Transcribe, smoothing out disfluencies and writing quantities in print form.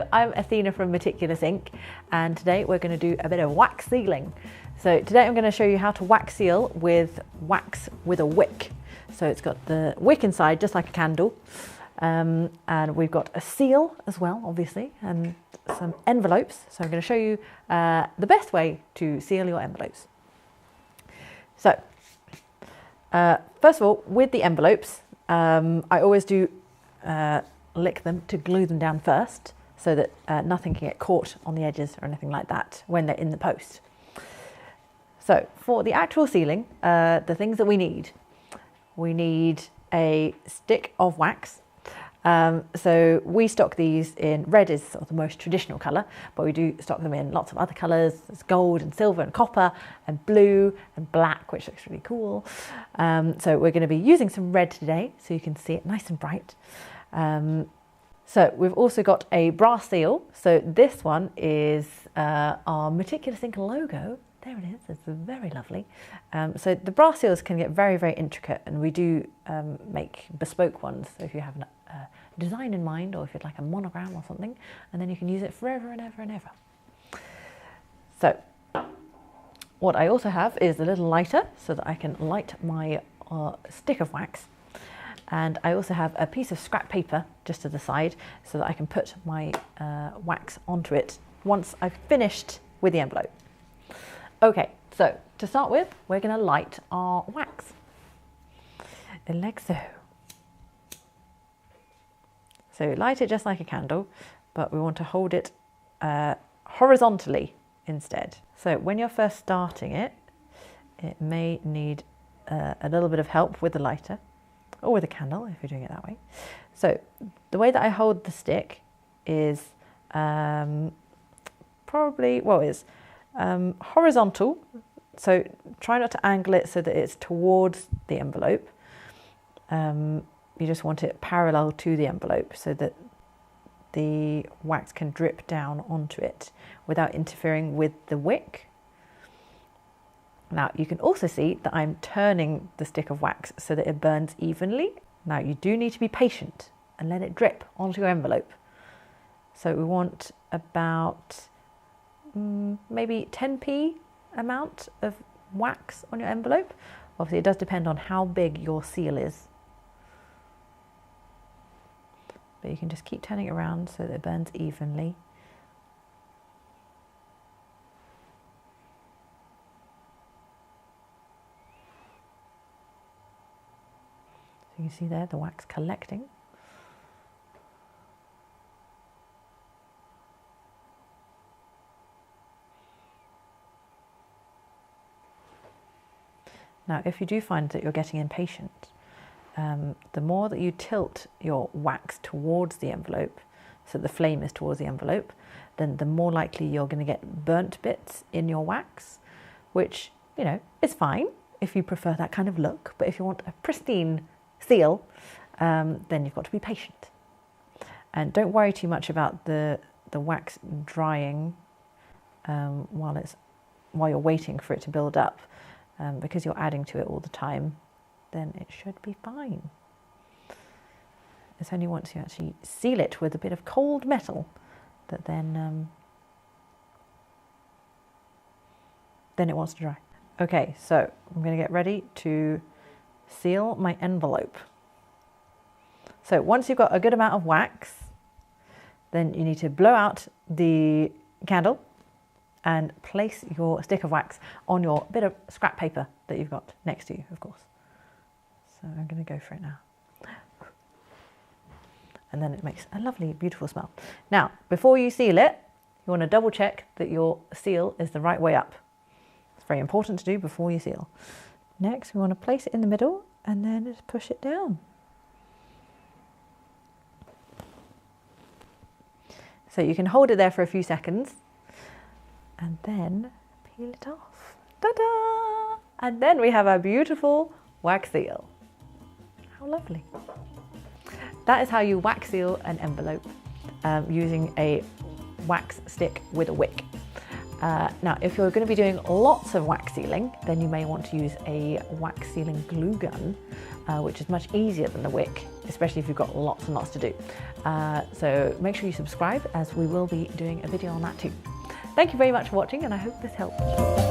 Hello, I'm Athena from Meticulous Ink, and today we're going to do a bit of wax sealing. So today I'm going to show you how to wax seal with wax with a wick. So it's got the wick inside just like a candle, and we've got a seal as well, obviously, and some envelopes. So I'm going to show you the best way to seal your envelopes. So first of all, with the envelopes, I always do lick them to glue them down first, so that nothing can get caught on the edges or anything like that when they're in the post. So for the actual sealing, the things that we need a stick of wax. So we stock these in red is sort of the most traditional colour, but we do stock them in lots of other colours. There's gold and silver and copper and blue and black, which looks really cool. So we're going to be using some red today, so you can see it nice and bright. So we've also got a brass seal. So this one is our Meticulous Ink logo. There it is, it's very lovely. So the brass seals can get very, very intricate, and we do make bespoke ones. So if you have a design in mind, or if you'd like a monogram or something, and then you can use it forever and ever and ever. So what I also have is a little lighter so that I can light my stick of wax. And I also have a piece of scrap paper just to the side so that I can put my wax onto it once I've finished with the envelope. Okay, so to start with, we're going to light our wax. Like so. So light it just like a candle, but we want to hold it horizontally instead. So when you're first starting it, it may need a little bit of help with the lighter, or with a candle if you're doing it that way. So the way that I hold the stick is horizontal. So try not to angle it so that it's towards the envelope. You just want it parallel to the envelope so that the wax can drip down onto it without interfering with the wick. Now you can also see that I'm turning the stick of wax so that it burns evenly. Now you do need to be patient and let it drip onto your envelope. So we want about maybe 10p amount of wax on your envelope. Obviously it does depend on how big your seal is. But you can just keep turning it around so that it burns evenly. So you can see there the wax collecting. Now, if you do find that you're getting impatient, the more that you tilt your wax towards the envelope, so the flame is towards the envelope, then the more likely you're going to get burnt bits in your wax, which, you know, is fine if you prefer that kind of look. But if you want a pristine seal, then you've got to be patient. And don't worry too much about the wax drying while you're waiting for it to build up. Because you're adding to it all the time, then it should be fine. It's only once you actually seal it with a bit of cold metal that then it wants to dry. Okay, so I'm going to get ready to seal my envelope. So once you've got a good amount of wax, then you need to blow out the candle and place your stick of wax on your bit of scrap paper that you've got next to you, of course. So I'm going to go for it now. And then it makes a lovely, beautiful smell. Now, before you seal it, you want to double check that your seal is the right way up. It's very important to do before you seal. Next, we want to place it in the middle and then just push it down. So you can hold it there for a few seconds and then peel it off. Ta-da! And then we have our beautiful wax seal. How lovely. That is how you wax seal an envelope using a wax stick with a wick. Now, if you're going to be doing lots of wax sealing, then you may want to use a wax sealing glue gun, which is much easier than the wick, especially if you've got lots and lots to do. So make sure you subscribe, as we will be doing a video on that too. Thank you very much for watching, and I hope this helped.